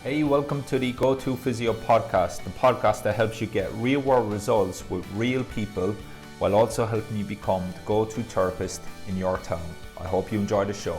Hey, welcome to the Go-To Physio podcast, the podcast that helps you get real-world results with real people while also helping you become the go-to therapist in your town. I hope you enjoy the show.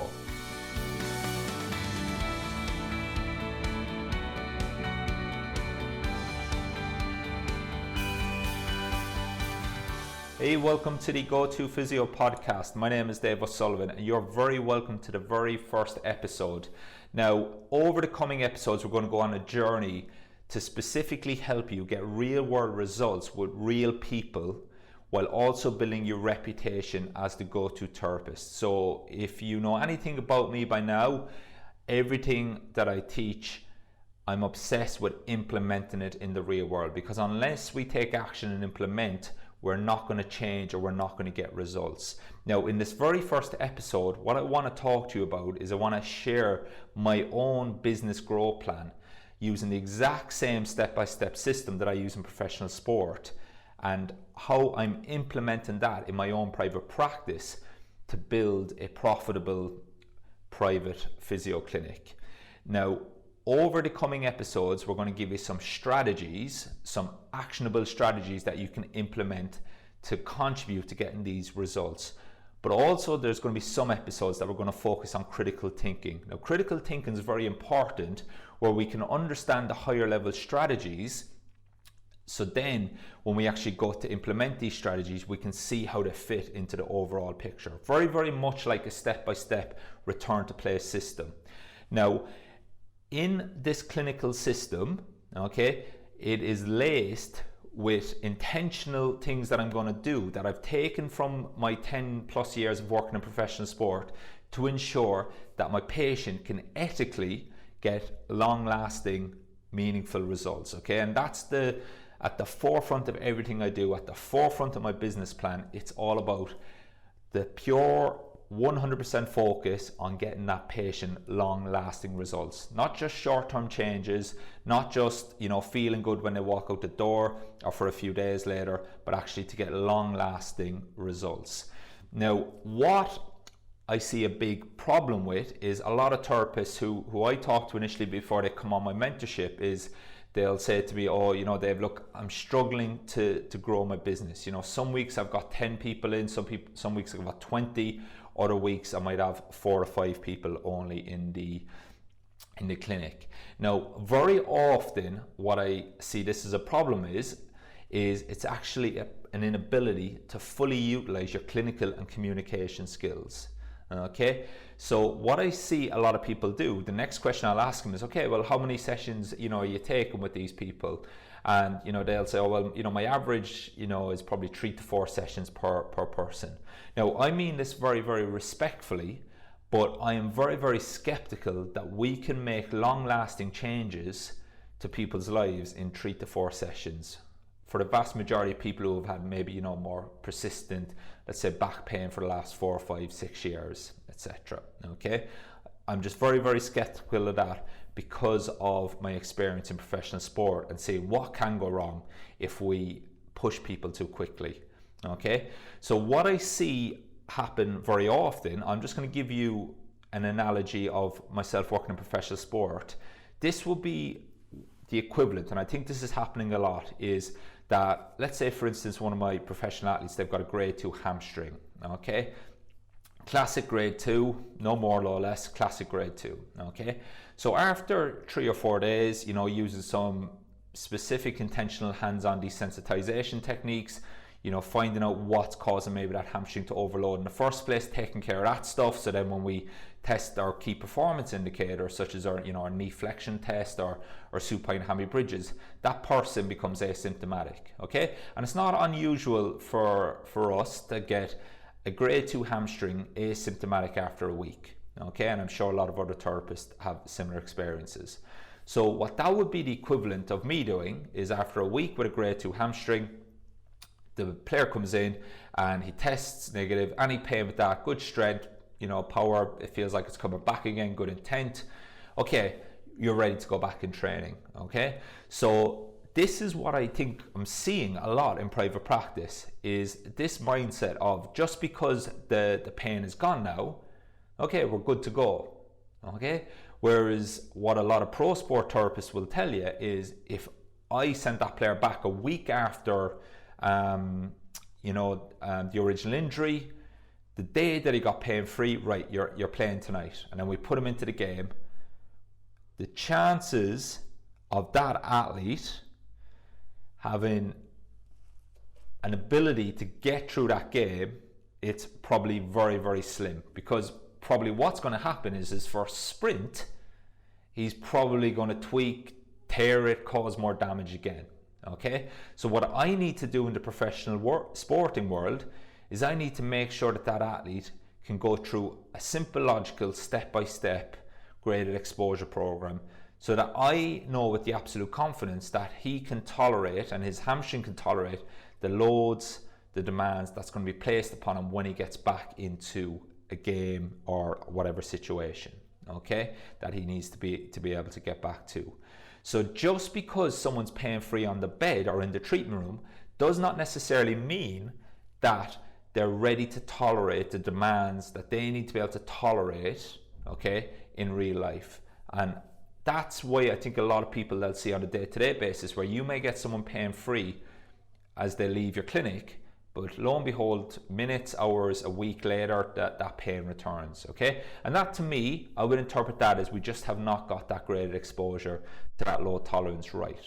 Hey, welcome to the Go-To Physio podcast. My name is Dave O'Sullivan and you're very welcome to the very first episode. Now, over the coming episodes, we're going to go on a journey to specifically help you get real world results with real people while also building your reputation as the go-to therapist. So if you know anything about me by now, everything that I teach, I'm obsessed with implementing it in the real world, because unless we take action and implement, we're not going to change or we're not going to get results. Now, in this very first episode, what I want to talk to you about is I want to share my own business growth plan using the exact same step-by-step system that I use in professional sport and how I'm implementing that in my own private practice to build a profitable private physio clinic. Now, over the coming episodes, we're going to give you some strategies, some actionable strategies that you can implement to contribute to getting these results. But also there's going to be some episodes that we're going to focus on critical thinking. Now, critical thinking is very important, where we can understand the higher level strategies. So then when we actually go to implement these strategies, we can see how they fit into the overall picture. Very, very much like a step-by-step return to play system. Now, in this clinical system, okay, it is laced with intentional things that I'm going to do that I've taken from my 10 plus years of working in professional sport to ensure that my patient can ethically get long-lasting, meaningful results, okay? And that's at the forefront of everything I do, at the forefront of my business plan. It's all about the pure 100% focus on getting that patient long-lasting results, not just short-term changes, not just feeling good when they walk out the door or for a few days later, but actually to get long-lasting results. Now, what I see a big problem with is a lot of therapists who I talk to initially before they come on my mentorship is they'll say to me, Dave, look, I'm struggling to grow my business. Some weeks I've got 10 people in, some weeks I've got 20. Other weeks I might have 4 or 5 people only in the clinic. Now, very often what I see this as a problem is it's actually an inability to fully utilize your clinical and communication skills. Okay, so what I see a lot of people do, the next question I'll ask them is, okay, well, how many sessions are you taking with these people? And they'll say, oh well, my average is probably 3 to 4 sessions per person. Now, I mean this very, very respectfully, but I am very, very skeptical that we can make long-lasting changes to people's lives in 3 to 4 sessions. For the vast majority of people who have had maybe more persistent, let's say, back pain for the last 4, 5, 6 years, etc. Okay, I'm just very, very skeptical of that because of my experience in professional sport and see what can go wrong if we push people too quickly. Okay, so what I see happen very often, I'm just going to give you an analogy of myself working in professional sport. This will be the equivalent, and I think this is happening a lot, is that, let's say for instance, one of my professional athletes, they've got a grade 2 hamstring, okay? Classic grade 2, no more, no less, classic grade 2, okay? So after 3 or 4 days, using some specific intentional hands-on desensitization techniques, finding out what's causing maybe that hamstring to overload in the first place, taking care of that stuff, so then when we test our key performance indicators, such as our knee flexion test or supine hammy bridges, that person becomes asymptomatic, okay? And it's not unusual for us to get a grade 2 hamstring asymptomatic after a week, okay? And I'm sure a lot of other therapists have similar experiences. So what that would be the equivalent of me doing is, after a week with a grade 2 hamstring, the player comes in and he tests negative, any pain with that, good strength, power, it feels like it's coming back again, good intent. Okay, you're ready to go back in training, okay? So this is what I think I'm seeing a lot in private practice, is this mindset of just because the pain is gone now, okay, we're good to go. okay? Whereas what a lot of pro sport therapists will tell you is, if I sent that player back a week after the original injury, the day that he got pain free, right, you're playing tonight, and then we put him into the game, the chances of that athlete having an ability to get through that game, it's probably very, very slim, because probably what's going to happen is his first sprint, he's probably going to tweak, tear it, cause more damage again. Okay, so what I need to do in the professional sporting world is I need to make sure that that athlete can go through a simple, logical, step-by-step graded exposure program, so that I know with the absolute confidence that he can tolerate, and his hamstring can tolerate, the loads, the demands that's going to be placed upon him when he gets back into a game or whatever situation, okay, that he needs to be able to get back to. So just because someone's pain-free on the bed or in the treatment room does not necessarily mean that they're ready to tolerate the demands that they need to be able to tolerate, okay, in real life. And that's why I think a lot of people they'll see on a day-to-day basis, where you may get someone pain-free as they leave your clinic, but lo and behold, minutes, hours, a week later, that pain returns, okay? And that, to me, I would interpret that as we just have not got that graded exposure to that low tolerance right.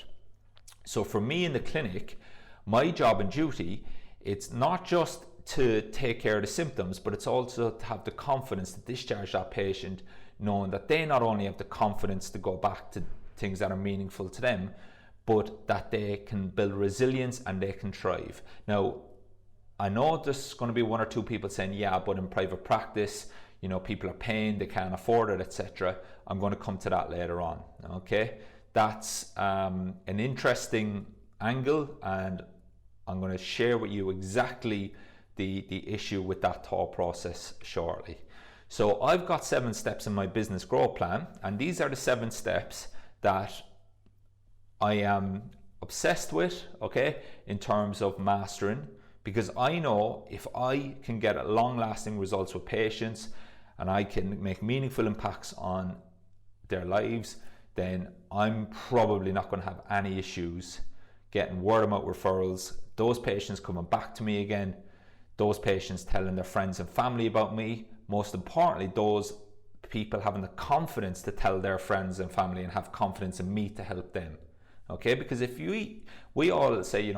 So for me in the clinic, my job and duty, it's not just to take care of the symptoms, but it's also to have the confidence to discharge that patient, knowing that they not only have the confidence to go back to things that are meaningful to them, but that they can build resilience and they can thrive. Now, I know there's going to be one or two people saying, yeah, but in private practice, people are paying, they can't afford it, etc. I'm going to come to that later on, okay? That's an interesting angle, and I'm going to share with you exactly the issue with that thought process shortly. So I've got 7 steps in my business growth plan, and these are the 7 steps that I am obsessed with, okay, in terms of mastering, because I know if I can get long-lasting results with patients and I can make meaningful impacts on their lives, then I'm probably not going to have any issues getting word-of-mouth referrals, those patients coming back to me again, those patients telling their friends and family about me, most importantly, those people having the confidence to tell their friends and family and have confidence in me to help them. Okay, because if we all say,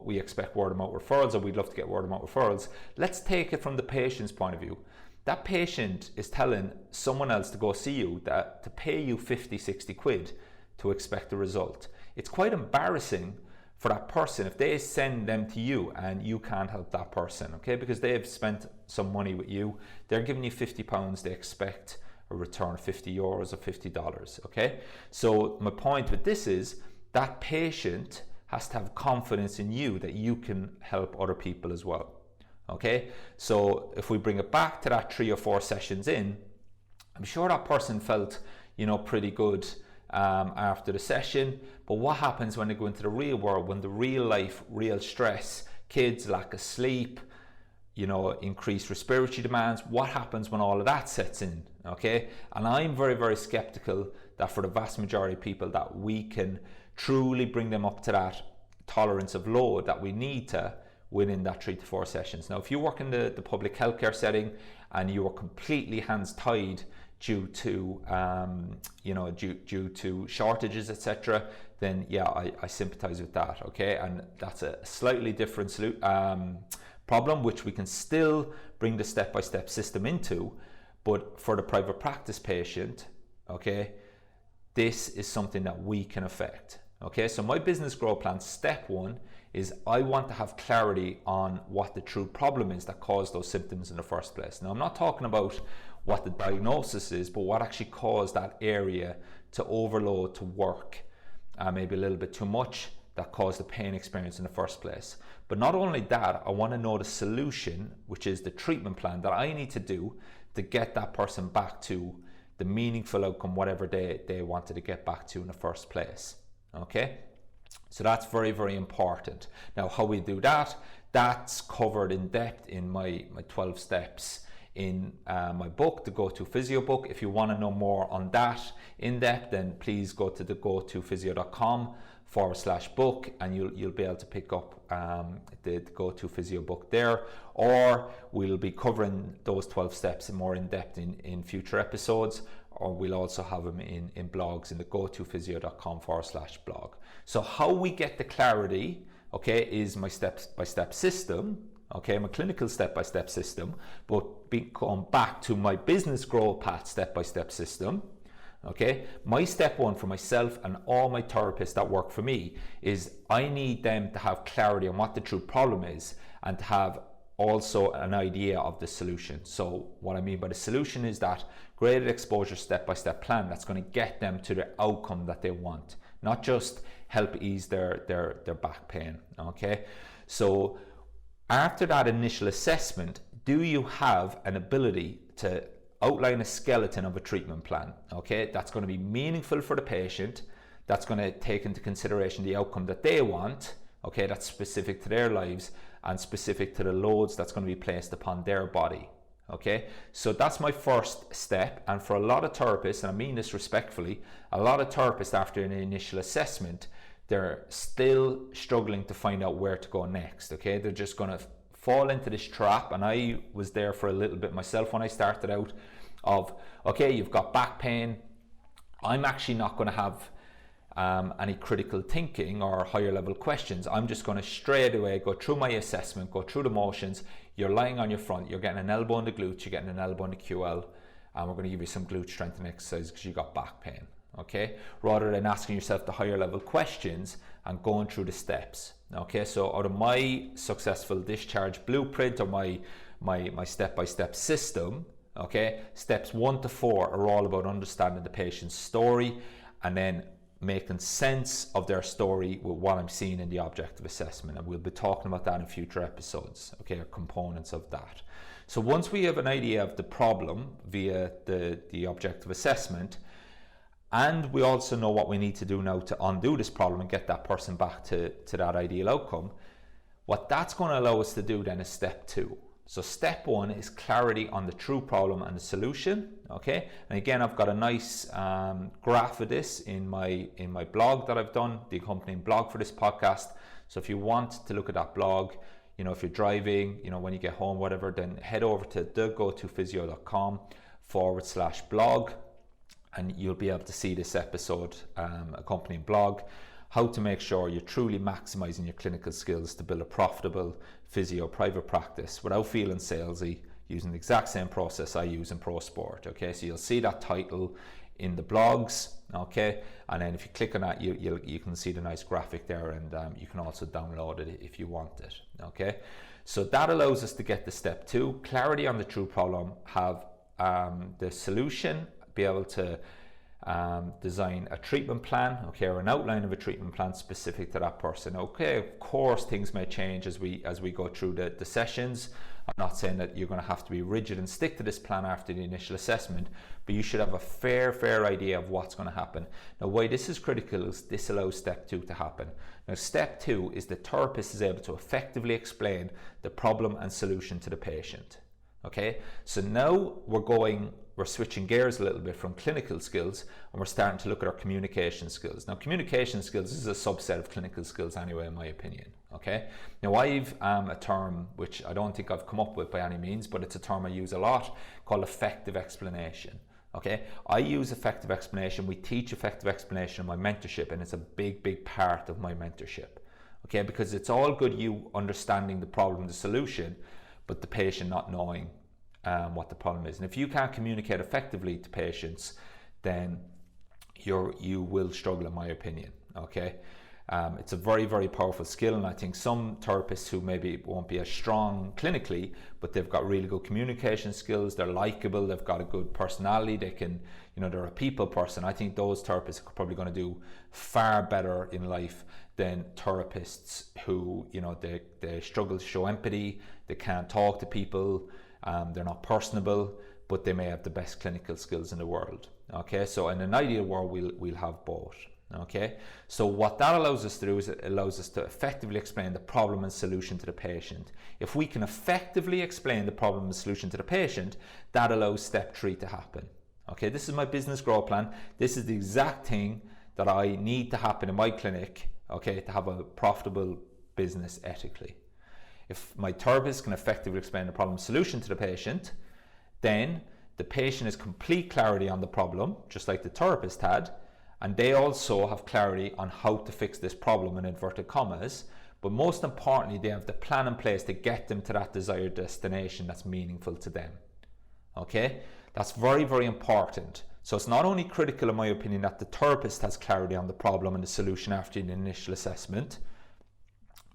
we expect word-of-mouth referrals, or we'd love to get word-of-mouth referrals, let's take it from the patient's point of view. That patient is telling someone else to go see you, that to pay you 50, 60 quid to expect a result. It's quite embarrassing for that person if they send them to you and you can't help that person, okay, because they've spent some money with you, they're giving you £50, they expect a return of €50 or $50, okay? So my point with this is, that patient has to have confidence in you that you can help other people as well, okay? So if we bring it back to that 3 or 4 sessions in, I'm sure that person felt, pretty good after the session, but what happens when they go into the real world, when the real life, real stress, kids, lack of sleep, increased respiratory demands, what happens when all of that sets in, okay? And I'm very, very skeptical that for the vast majority of people that we can truly bring them up to that tolerance of load that we need to within that 3 to 4 sessions. Now, if you work in the public healthcare setting and you are completely hands tied due to due to shortages, etc., then yeah, I sympathize with that, okay? And that's a slightly different problem, which we can still bring the step-by-step system into, but for the private practice patient, okay, this is something that we can affect. Okay, so my business growth plan, step 1 is I want to have clarity on what the true problem is that caused those symptoms in the first place. Now, I'm not talking about what the diagnosis is, but what actually caused that area to overload, to work, maybe a little bit too much, that caused the pain experience in the first place. But not only that, I want to know the solution, which is the treatment plan that I need to do to get that person back to the meaningful outcome, whatever they wanted to get back to in the first place. Okay, so that's very, very important. Now, how we do that, that's covered in depth in my 12 steps in my book, the Go-To Physio book. If you want to know more on that in depth, then please go to the go2physio.com/book, and you'll be able to pick up the Go-To Physio book there, or we'll be covering those 12 steps more in depth in future episodes, or we'll also have them in blogs in the go2physio.com/blog. So how we get the clarity, okay, is my step-by-step system, okay, my clinical step-by-step system, but come back to my business growth path step-by-step system. Okay, my step one for myself and all my therapists that work for me is I need them to have clarity on what the true problem is and to have also an idea of the solution. So what I mean by the solution is that graded exposure step-by-step plan that's going to get them to the outcome that they want, not just help ease their back pain. Okay, so after that initial assessment, do you have an ability to outline a skeleton of a treatment plan? Okay, that's going to be meaningful for the patient, that's going to take into consideration the outcome that they want, okay, that's specific to their lives and specific to the loads that's going to be placed upon their body. Okay, so that's my first step. And for a lot of therapists, and I mean this respectfully, a lot of therapists after an initial assessment, they're still struggling to find out where to go next. Okay, they're just going to fall into this trap, and I was there for a little bit myself when I started out, of okay, you've got back pain, I'm actually not going to have any critical thinking or higher level questions. I'm just going to straight away go through my assessment, go through the motions. You're lying on your front, you're getting an elbow in the glutes, you're getting an elbow in the QL, and we're going to give you some glute strengthening exercises because you got back pain. Okay, rather than asking yourself the higher level questions and going through the steps. Okay, so out of my successful discharge blueprint or my step-by-step system, okay, steps 1 to 4 are all about understanding the patient's story and then making sense of their story with what I'm seeing in the objective assessment, and we'll be talking about that in future episodes, okay, or components of that. So once we have an idea of the problem via the objective assessment, and we also know what we need to do now to undo this problem and get that person back to that ideal outcome, what that's going to allow us to do then is step 2. So step 1 is clarity on the true problem and the solution. Okay, and again, I've got a nice graph of this in my blog that I've done, the accompanying blog for this podcast. So if you want to look at that blog, you know, if you're driving, you know, when you get home, whatever, then head over to thegotophysio.com/blog, and you'll be able to see this episode accompanying blog, how to make sure you're truly maximizing your clinical skills to build a profitable physio private practice without feeling salesy, using the exact same process I use in pro sport. Okay, so you'll see that title in the blogs. Okay, and then if you click on that, you can see the nice graphic there, and you can also download it if you want it. Okay, so that allows us to get to step 2, clarity on the true problem, have the solution, be able to design a treatment plan, okay, or an outline of a treatment plan specific to that person. Okay, of course things may change as we go through the sessions. I'm not saying that you're going to have to be rigid and stick to this plan after the initial assessment, but you should have a fair idea of what's going to happen. Now, why this is critical is this allows step 2 to happen. Now, step 2 is the therapist is able to effectively explain the problem and solution to the patient. Okay, so now we're switching gears a little bit from clinical skills, and we're starting to look at our communication skills. Now, communication skills is a subset of clinical skills anyway, in my opinion. Okay, now I've a term which I don't think I've come up with by any means, but it's a term I use a lot, called effective explanation. Okay, I use effective explanation. We teach effective explanation in my mentorship, and it's a big part of my mentorship. Okay, because it's all good you understanding the problem, the solution, but the patient not knowing what the problem is. And if you can't communicate effectively to patients, then you will struggle, in my opinion. Okay, it's a very powerful skill, and I think some therapists who maybe won't be as strong clinically, but they've got really good communication skills, they're likable, they've got a good personality, they can, you know, they're a people person. I think those therapists are probably going to do far better in life than therapists who, you know, they struggle to show empathy, they can't talk to people, they're not personable, but they may have the best clinical skills in the world. Okay, so in an ideal world, we'll have both. Okay, so what that allows us to do is it allows us to effectively explain the problem and solution to the patient. If we can effectively explain the problem and solution to the patient, that allows step 3 to happen. Okay, this is my business growth plan. This is the exact thing that I need to happen in my clinic, okay, to have a profitable business ethically. If my therapist can effectively explain the problem and solution to the patient, then the patient has complete clarity on the problem, just like the therapist had, and they also have clarity on how to fix this problem in inverted commas, but most importantly, they have the plan in place to get them to that desired destination that's meaningful to them. Okay, that's very, very important. So it's not only critical, in my opinion, that the therapist has clarity on the problem and the solution after the initial assessment.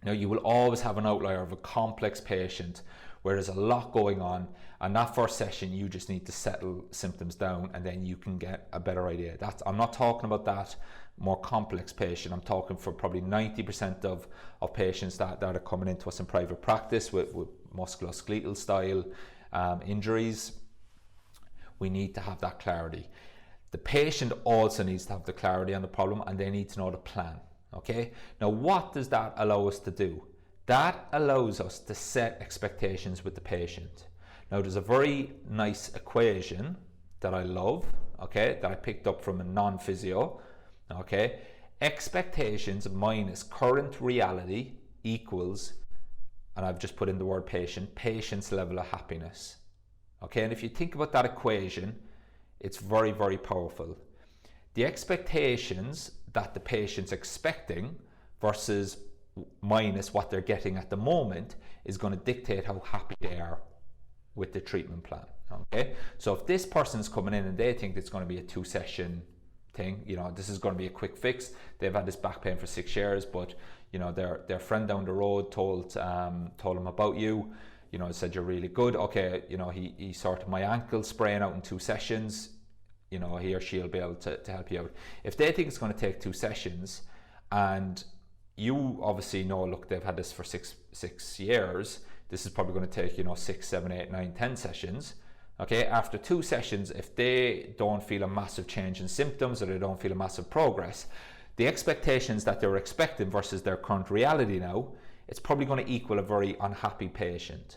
Now, you will always have an outlier of a complex patient where there's a lot going on, and that first session you just need to settle symptoms down and then you can get a better idea. I'm not talking about that more complex patient. I'm talking for probably 90% of patients that are coming into us in private practice with musculoskeletal style injuries. We need to have that clarity. The patient also needs to have the clarity on the problem, and they need to know the plan. Okay, now what does that allow us to do? That allows us to set expectations with the patient. Now, there's a very nice equation that I love, okay, that I picked up from a non-physio, okay. Expectations minus current reality equals, and I've just put in the word patient, patient's level of happiness. Okay, and if you think about that equation, it's very, very powerful. The expectations that the patient's expecting versus minus what they're getting at the moment is going to dictate how happy they are with the treatment plan. Okay, so if this person's coming in and they think it's going to be a 2-session thing, you know, this is going to be a quick fix. They've had this back pain for 6 years, but you know, their friend down the road told them about you. You know, said you're really good. Okay, you know, he sorted my ankle sprain out in 2 sessions. You know, he or she'll be able to help you out. If they think it's going to take 2 sessions, and you obviously know, look, they've had this for six years, this is probably going to take, you know, 6, 7, 8, 9, 10 sessions. Okay, after 2 sessions, if they don't feel a massive change in symptoms or they don't feel a massive progress, the expectations that they're expecting versus their current reality now, it's probably going to equal a very unhappy patient.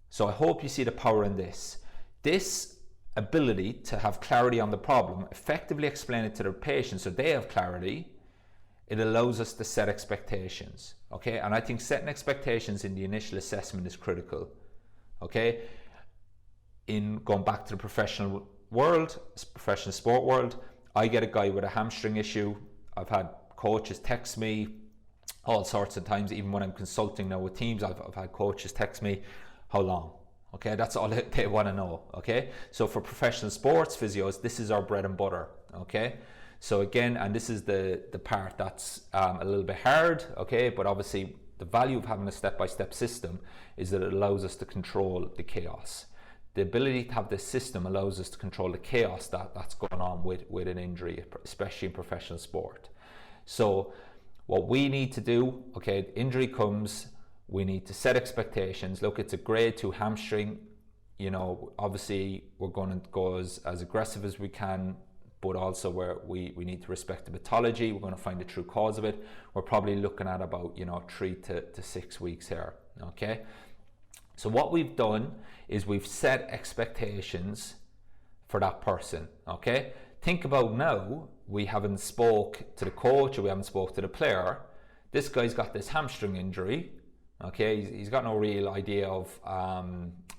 So I hope you see the power in this. This ability to have clarity on the problem, effectively explain it to the patient so they have clarity, it allows us to set expectations. Okay, and I think setting expectations in the initial assessment is critical. Okay, in going back to the professional world, professional sport world, I get a guy with a hamstring issue. I've had coaches text me all sorts of times, even when I'm consulting now with teams, I've had coaches text me, how long? Okay, that's all they want to know. Okay, so for professional sports physios, this is our bread and butter. Okay, so again, and this is the part that's a little bit hard. Okay, but obviously the value of having a step-by-step system is that it allows us to control the chaos. The ability to have this system allows us to control the chaos that's going on with an injury, especially in professional sport. So what we need to do, okay, injury comes, we need to set expectations. Look, it's a grade 2 hamstring. You know, obviously we're going to go as aggressive as we can, but also where we need to respect the pathology. We're going to find the true cause of it. We're probably looking at about, you know, 3 to 6 weeks here. Okay. So what we've done is we've set expectations for that person. Okay. Think about now, we haven't spoke to the coach or we haven't spoke to the player. This guy's got this hamstring injury. Okay, he's got no real idea of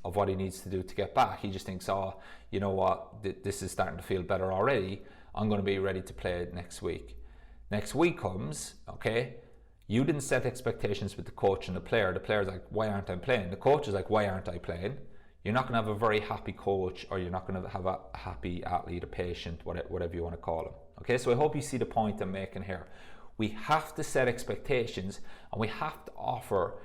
what he needs to do to get back. He just thinks, oh, you know what, this is starting to feel better already. I'm going to be ready to play it next week. Next week comes, okay, you didn't set expectations with the coach and the player. The player's like, why aren't I playing? The coach is like, why aren't I playing? You're not going to have a very happy coach, or you're not going to have a happy athlete, a patient, whatever you want to call him. Okay, so I hope you see the point I'm making here. We have to set expectations, and we have to offer,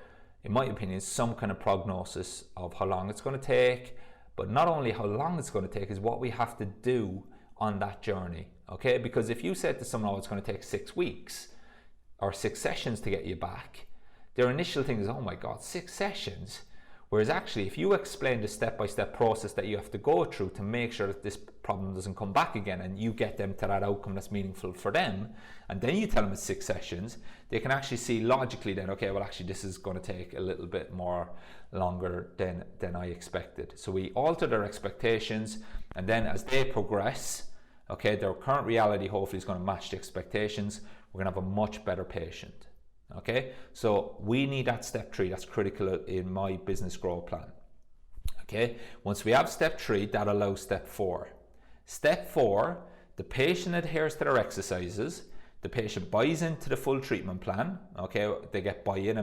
in my opinion, some kind of prognosis of how long it's going to take. But not only how long it's going to take, is what we have to do on that journey. Okay, because if you said to someone, oh, it's going to take 6 weeks or 6 sessions to get you back, their initial thing is, oh my God, 6 sessions? Whereas actually, if you explain the step-by-step process that you have to go through to make sure that this problem doesn't come back again, and you get them to that outcome that's meaningful for them, and then you tell them it's 6 sessions, they can actually see logically then, okay, well actually this is going to take a little bit more longer than I expected. So we alter their expectations, and then as they progress, okay, their current reality hopefully is going to match the expectations. We're going to have a much better patient. Okay, so we need that step 3. That's critical in my business growth plan. Okay, once we have step 3, that allows step 4. Step 4, the patient adheres to their exercises, the patient buys into the full treatment plan. Okay, they get buy-in,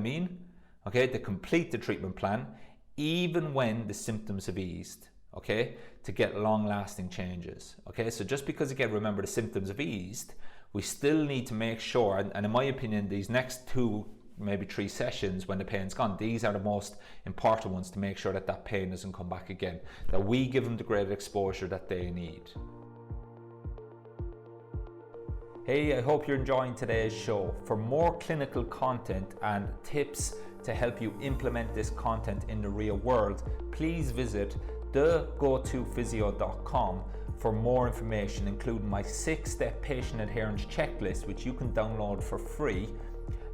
okay, they complete the treatment plan even when the symptoms have eased, okay, to get long-lasting changes. Okay, so just because, again, remember, the symptoms have eased, we still need to make sure, and in my opinion, these next 2, maybe 3 sessions when the pain's gone, these are the most important ones to make sure that that pain doesn't come back again, that we give them the great exposure that they need. Hey, I hope you're enjoying today's show. For more clinical content and tips to help you implement this content in the real world, please visit go-to-physio.com for more information, including my 6-step patient adherence checklist, which you can download for free.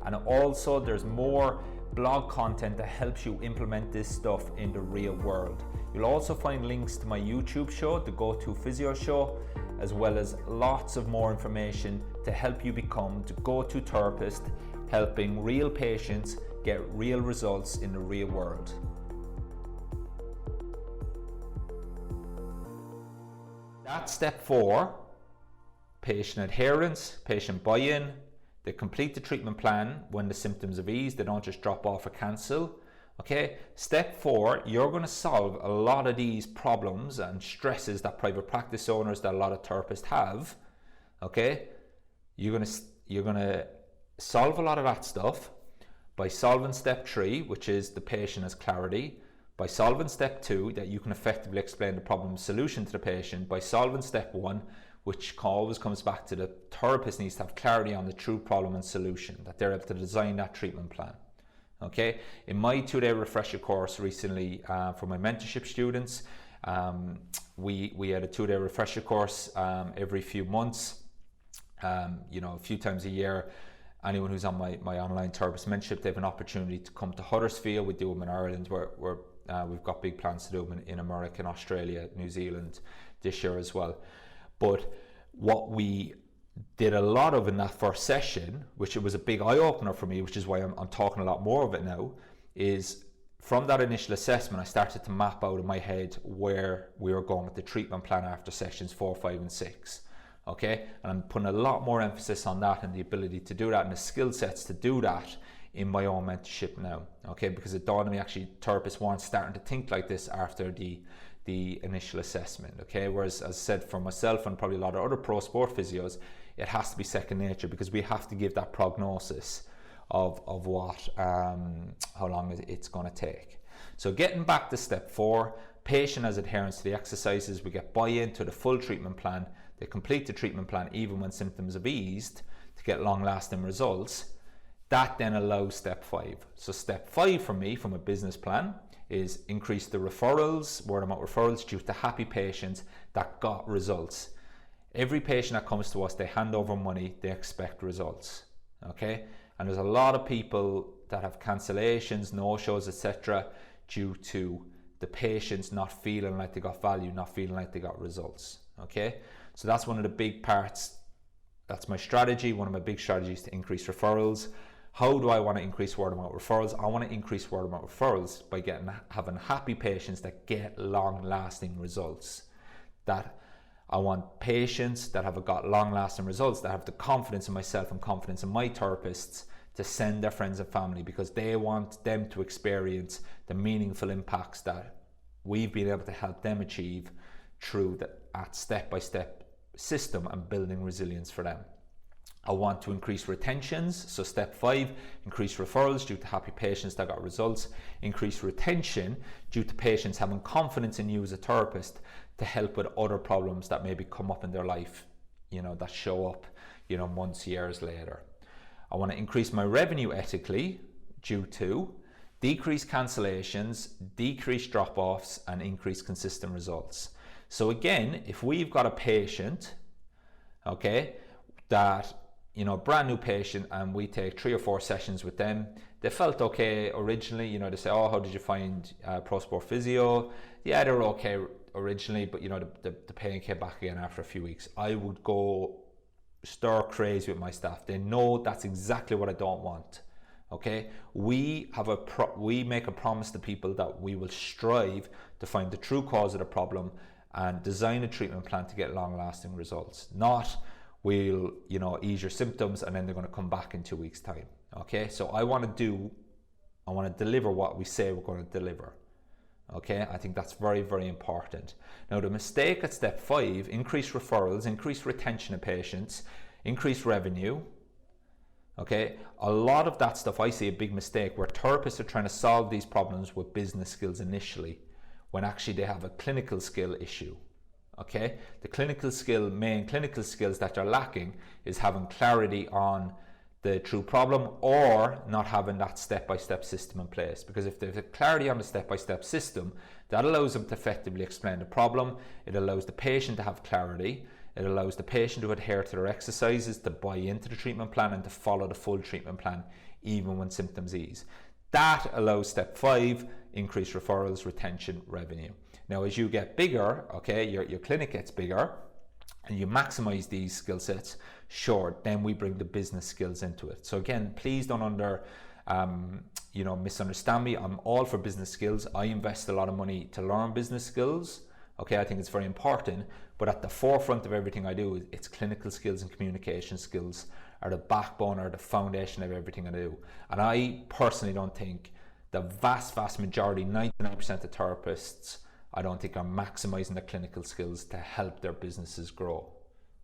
And also there's more blog content that helps you implement this stuff in the real world. You'll also find links to my YouTube show, the Go-To Physio show, as well as lots of more information to help you become the go-to therapist, helping real patients get real results in the real world. That's step 4, patient adherence, patient buy-in. They complete the treatment plan when the symptoms have eased. They don't just drop off or cancel. Okay, step 4, you're going to solve a lot of these problems and stresses that private practice owners, that a lot of therapists have. Okay, you're going to solve a lot of that stuff by solving step 3, which is the patient has clarity. By solving step 2, that you can effectively explain the problem solution to the patient. By solving step 1, which always comes back to the therapist needs to have clarity on the true problem and solution, that they're able to design that treatment plan. Okay, in my 2-day refresher course recently for my mentorship students, we had a 2-day refresher course every few months, a few times a year. Anyone who's on my online therapist mentorship, they have an opportunity to come to Huddersfield. We do them in Ireland, where we've got big plans to do them in America, and Australia, New Zealand this year as well. But what we did a lot of in that first session, which it was a big eye-opener for me, which is why I'm talking a lot more of it now, is from that initial assessment, I started to map out in my head where we were going with the treatment plan after sessions 4, 5 and 6. Okay, and I'm putting a lot more emphasis on that and the ability to do that and the skill sets to do that in my own mentorship now. Okay, because it dawned on me actually therapists weren't starting to think like this after the initial assessment. Okay, whereas as I said, for myself and probably a lot of other pro sport physios, it has to be second nature, because we have to give that prognosis of what how long it's going to take. So getting back to step 4, patient has adherence to the exercises. We get buy-in to the full treatment plan. They complete the treatment plan even when symptoms have eased to get long-lasting results. That then allows step 5. So step 5 for me from a business plan is increase the referrals, word of mouth referrals, due to happy patients that got results. Every patient that comes to us, they hand over money, they expect results. Okay, and there's a lot of people that have cancellations, no-shows, etc., due to the patients not feeling like they got value, not feeling like they got results. Okay, so that's one of the big parts. That's my strategy. One of my big strategies to increase referrals. How do I want to increase word of mouth referrals? I want to increase word of mouth referrals by having happy patients that get long-lasting results. That I want patients that have got long-lasting results, that have the confidence in myself and confidence in my therapists to send their friends and family, because they want them to experience the meaningful impacts that we've been able to help them achieve through that step-by-step system and building resilience for them. I want to increase retentions. So step 5, increase referrals due to happy patients that got results. Increase retention due to patients having confidence in you as a therapist to help with other problems that maybe come up in their life, that show up, months, years later. I want to increase my revenue ethically due to decrease cancellations, decrease drop-offs, and increase consistent results. So again, if we've got a patient, okay, that, you know, brand new patient, and we take 3 or 4 sessions with them, they felt okay originally, you know, they say, oh, how did you find Pro Sport Physio? Yeah, they were okay originally, but you know, the pain came back again after a few weeks. I would go stir crazy with my staff. They know that's exactly what I don't want. Okay, we make a promise to people that we will strive to find the true cause of the problem and design a treatment plan to get long-lasting results. Not we'll, you know, ease your symptoms and then they're going to come back in 2 weeks' time. Okay, so I want to deliver what we say we're going to deliver. Okay, I think that's very, very important. Now, the mistake at step 5, increase referrals, increase retention of patients, increase revenue. Okay, a lot of that stuff I see a big mistake where therapists are trying to solve these problems with business skills initially, when actually they have a clinical skill issue. Okay, the main clinical skills that they're lacking is having clarity on the true problem, or not having that step-by-step system in place. Because if there's a clarity on the step-by-step system, that allows them to effectively explain the problem. It allows the patient to have clarity. It allows the patient to adhere to their exercises, to buy into the treatment plan, and to follow the full treatment plan even when symptoms ease. That allows step 5, increase referrals, retention, revenue. Now, as you get bigger, okay, your clinic gets bigger, and you maximize these skill sets, sure, then we bring the business skills into it. So again, please don't misunderstand me. I'm all for business skills. I invest a lot of money to learn business skills. Okay, I think it's very important, but at the forefront of everything I do, it's clinical skills and communication skills are the backbone or the foundation of everything I do. And I personally don't think the vast majority, 99% of therapists, I don't think are maximizing their clinical skills to help their businesses grow.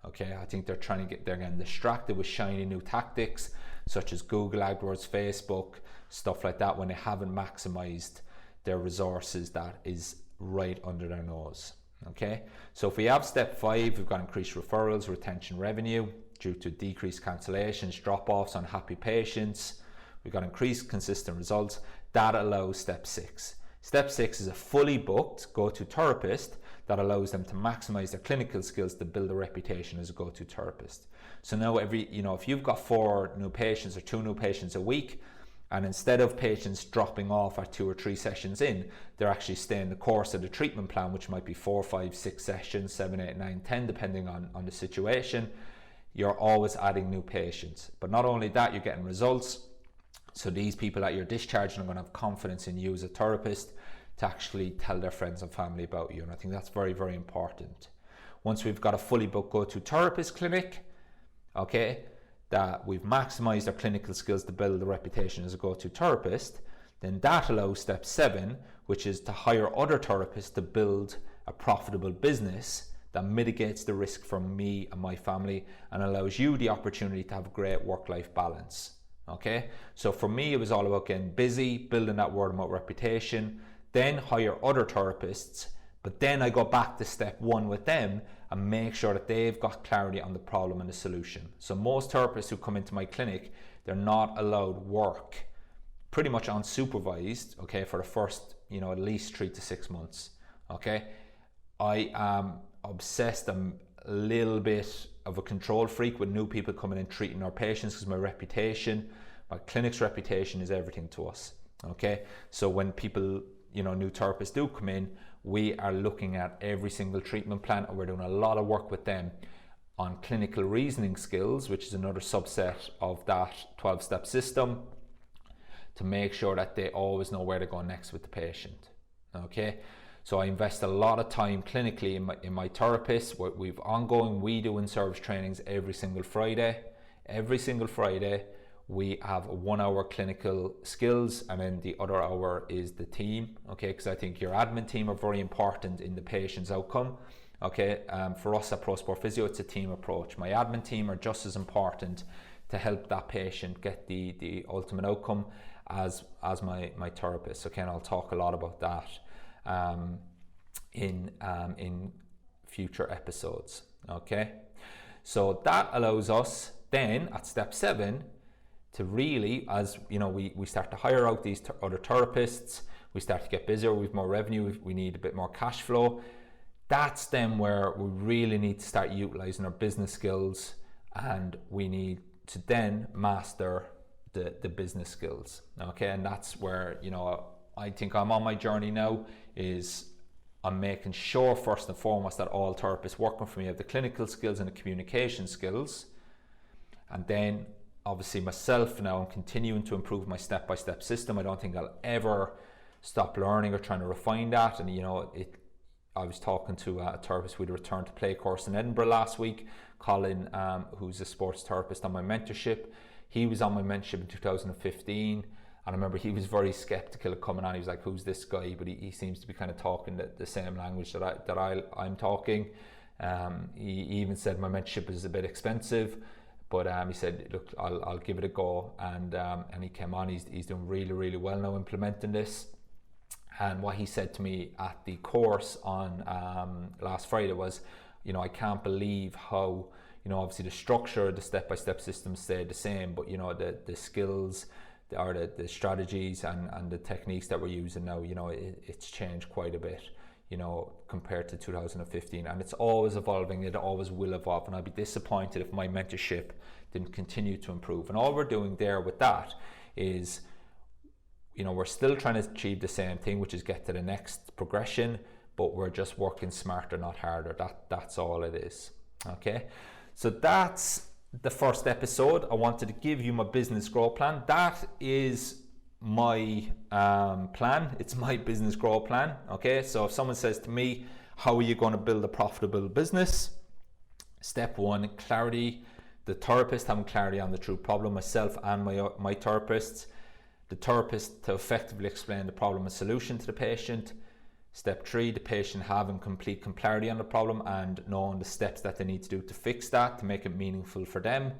Okay, I think they're getting distracted with shiny new tactics such as Google AdWords, Facebook, stuff like that, when they haven't maximized their resources that is right under their nose. Okay, so if we have step 5, we've got increased referrals, retention, revenue due to decreased cancellations, drop-offs, unhappy patients. We've got increased consistent results. That allows step 6. Step 6 is a fully booked go-to therapist that allows them to maximize their clinical skills to build a reputation as a go-to therapist. So now if you've got 4 new patients or 2 new patients a week, and instead of patients dropping off at 2 or 3 sessions in, they're actually staying the course of the treatment plan, which might be 4, 5, 6 sessions, 7, 8, 9, 10, depending on the situation. You're always adding new patients. But not only that, you're getting results. So these people that you're discharging are going to have confidence in you as a therapist to actually tell their friends and family about you. And I think that's very, very important. Once we've got a fully booked go-to therapist clinic, okay, that we've maximized our clinical skills to build a reputation as a go-to therapist, then that allows step 7, which is to hire other therapists to build a profitable business that mitigates the risk for me and my family and allows you the opportunity to have a great work-life balance. Okay, so for me, it was all about getting busy, building that word of mouth reputation, then hire other therapists, but then I go back to step 1 with them and make sure that they've got clarity on the problem and the solution. So most therapists who come into my clinic, they're not allowed work pretty much unsupervised, okay, for the first, at least 3 to 6 months. Okay, I am obsessed. I'm a little bit of a control freak with new people coming in treating our patients because my clinic's reputation is everything to us. Okay, so when people, new therapists do come in, we are looking at every single treatment plan, and we're doing a lot of work with them on clinical reasoning skills, which is another subset of that 12-step system, to make sure that they always know where to go next with the patient. Okay, so I invest a lot of time clinically in my therapists. We've ongoing we do in-service trainings every single Friday. Every single Friday we have a 1 hour clinical skills, and then the other hour is the team. Okay, because I think your admin team are very important in the patient's outcome. Okay, for us at Pro Sport Physio, it's a team approach. My admin team are just as important to help that patient get the ultimate outcome as my therapist. Okay, and I'll talk a lot about that in future episodes. Okay, so that allows us then at step 7 to really, as you know, we start to hire out these other therapists, we start to get busier, we have more revenue, we need a bit more cash flow. That's then where we really need to start utilizing our business skills, and we need to then master the business skills. Okay, and that's where, you know, I think I'm on my journey now. Is I'm making sure first and foremost that all therapists working for me have the clinical skills and the communication skills, and then obviously myself now, I'm continuing to improve my step-by-step system. I don't think I'll ever stop learning or trying to refine that. And you know, I was talking to a therapist with a return to play course in Edinburgh last week, Colin, who's a sports therapist on my mentorship. He was on my mentorship in 2015, and I remember he was very skeptical of coming on. He was like, who's this guy? But he seems to be kind of talking the same language that I'm talking. He even said my mentorship is a bit expensive, but he said, look, I'll give it a go. And he came on. He's doing really, really well now implementing this. And what he said to me at the course on last Friday was, you know, I can't believe how, you know, obviously the structure, the step-by-step system stayed the same, but you know, the skills or the strategies and the techniques that we're using now, you know, it's changed quite a bit, you know, compared to 2015, and it's always evolving. It always will evolve, and I'd be disappointed if my mentorship didn't continue to improve. And all we're doing there with that is, you know, we're still trying to achieve the same thing, which is get to the next progression, but we're just working smarter, not harder. That's all it is. Okay, so that's the first episode. I wanted to give you my business growth plan. That is my plan. It's my business growth plan. Okay, so if someone says to me, how are you going to build a profitable business? Step one, clarity. The therapist having clarity on the true problem, myself and my therapists. The therapist to effectively explain the problem and solution to the patient. Step three, the patient having complete clarity on the problem and knowing the steps that they need to do to fix that, to make it meaningful for them.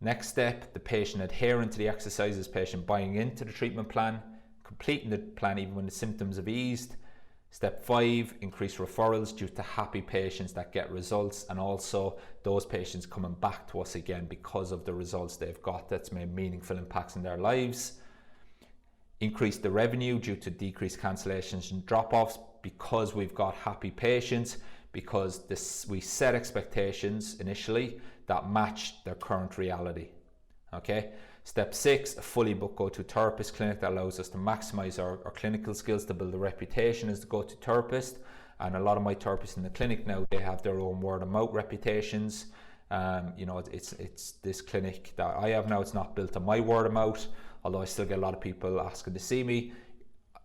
Next step, the patient adhering to the exercises, patient buying into the treatment plan, completing the plan even when the symptoms have eased. Step five, increase referrals due to happy patients that get results, and also those patients coming back to us again because of the results they've got that's made meaningful impacts in their lives. Increase the revenue due to decreased cancellations and drop-offs because we've got happy patients, because we set expectations initially that match their current reality. Okay. Step six, a fully booked go-to therapist clinic that allows us to maximize our clinical skills to build a reputation as the go-to therapist. And a lot of my therapists in the clinic now, they have their own word of mouth reputations. You know, it's this clinic that I have now, it's not built on my word of mouth, although I still get a lot of people asking to see me.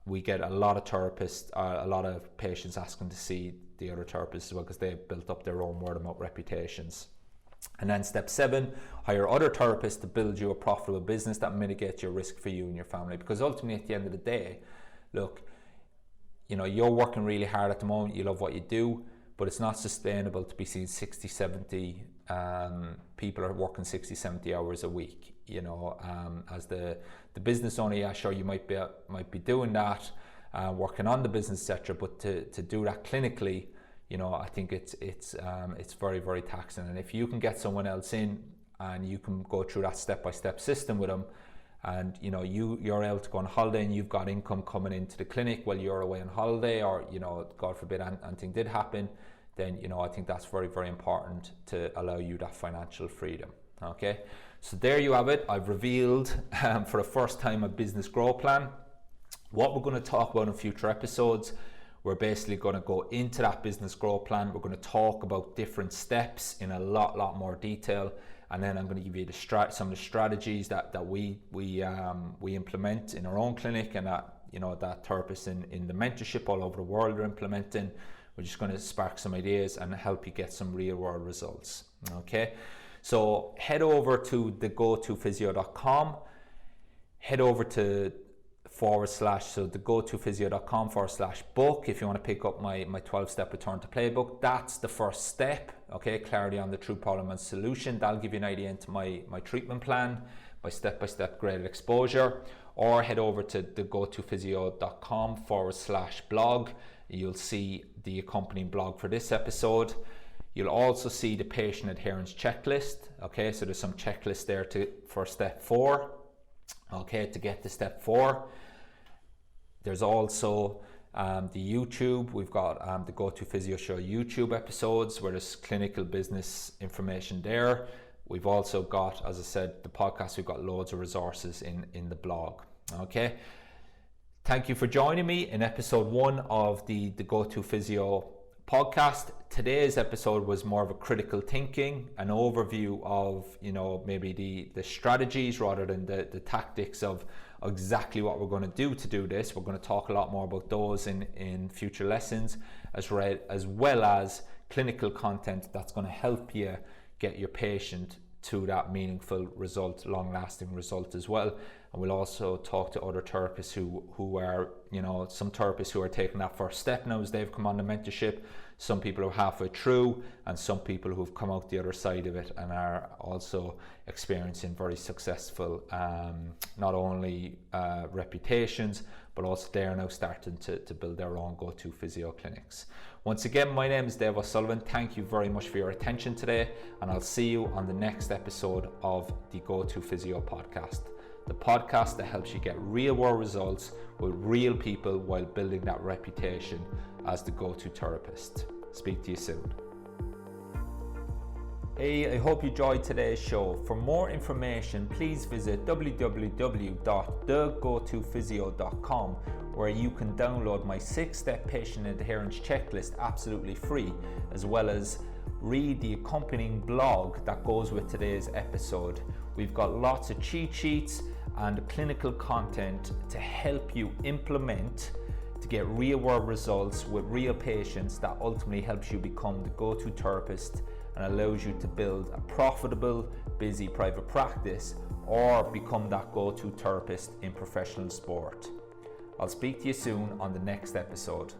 We get a lot of therapists, a lot of patients asking to see the other therapists as well, because they've built up their own word of mouth reputations. And then step seven, hire other therapists to build you a profitable business that mitigates your risk for you and your family. Because ultimately at the end of the day, look, you know, you're working really hard at the moment, you love what you do, but it's not sustainable to be seeing 60, 70 people are working 60, 70 hours a week. You know, as the business owner, yeah, sure, you might be doing that, working on the business, etc. But to do that clinically, you know, I think it's very, very taxing. And if you can get someone else in and you can go through that step-by-step system with them, and you know, you're able to go on holiday and you've got income coming into the clinic while you're away on holiday, or you know, God forbid anything did happen, then you know, I think that's very, very important to allow you that financial freedom. Okay, so there you have it. I've revealed for the first time a business growth plan. What we're going to talk about in future episodes, we're basically going to go into that business growth plan. We're going to talk about different steps in a lot more detail, and then I'm going to give you some of the strategies that we implement in our own clinic, and that, you know, that therapists in the mentorship all over the world are implementing. We're just going to spark some ideas and help you get some real world results. Okay, so head over to the go2physio.com, head over to the go2physio.com/book if you want to pick up my 12-step return to play book. That's the first step. Okay, clarity on the true problem and solution. That'll give you an idea into my treatment plan, my step-by-step graded exposure. Or head over to the go2physio.com/blog. You'll see the accompanying blog for this episode. You'll also see the patient adherence checklist. Okay, so there's some checklists there for step 4. Okay, to get to step 4. There's also the YouTube. We've got the Go-To Physio Show YouTube episodes where there's clinical business information there. We've also got, as I said, the podcast. We've got loads of resources in the blog. Okay. Thank you for joining me in episode 1 of the Go-To Physio podcast. Today's episode was more of a critical thinking, an overview of, maybe the strategies rather than the tactics of exactly what we're going to do this. We're going to talk a lot more about those in future lessons, as well as clinical content that's going to help you get your patient to that meaningful result, long-lasting result as well. And we'll also talk to other therapists who are, some therapists who are taking that first step now as they've come on the mentorship. Some people are halfway through, and some people who've come out the other side of it and are also experiencing very successful, not only reputations, but also they are now starting to build their own Go-To Physio clinics. Once again, my name is Dave O'Sullivan. Thank you very much for your attention today, and I'll see you on the next episode of the Go-To Physio podcast. The podcast that helps you get real world results with real people while building that reputation as the go-to therapist. Speak to you soon. Hey, I hope you enjoyed today's show. For more information, please visit www.thegotophysio.com, where you can download my 6-step patient adherence checklist absolutely free, as well as read the accompanying blog that goes with today's episode. We've got lots of cheat sheets and clinical content to help you implement to get real world results with real patients that ultimately helps you become the go-to therapist and allows you to build a profitable, busy private practice or become that go-to therapist in professional sport. I'll speak to you soon on the next episode.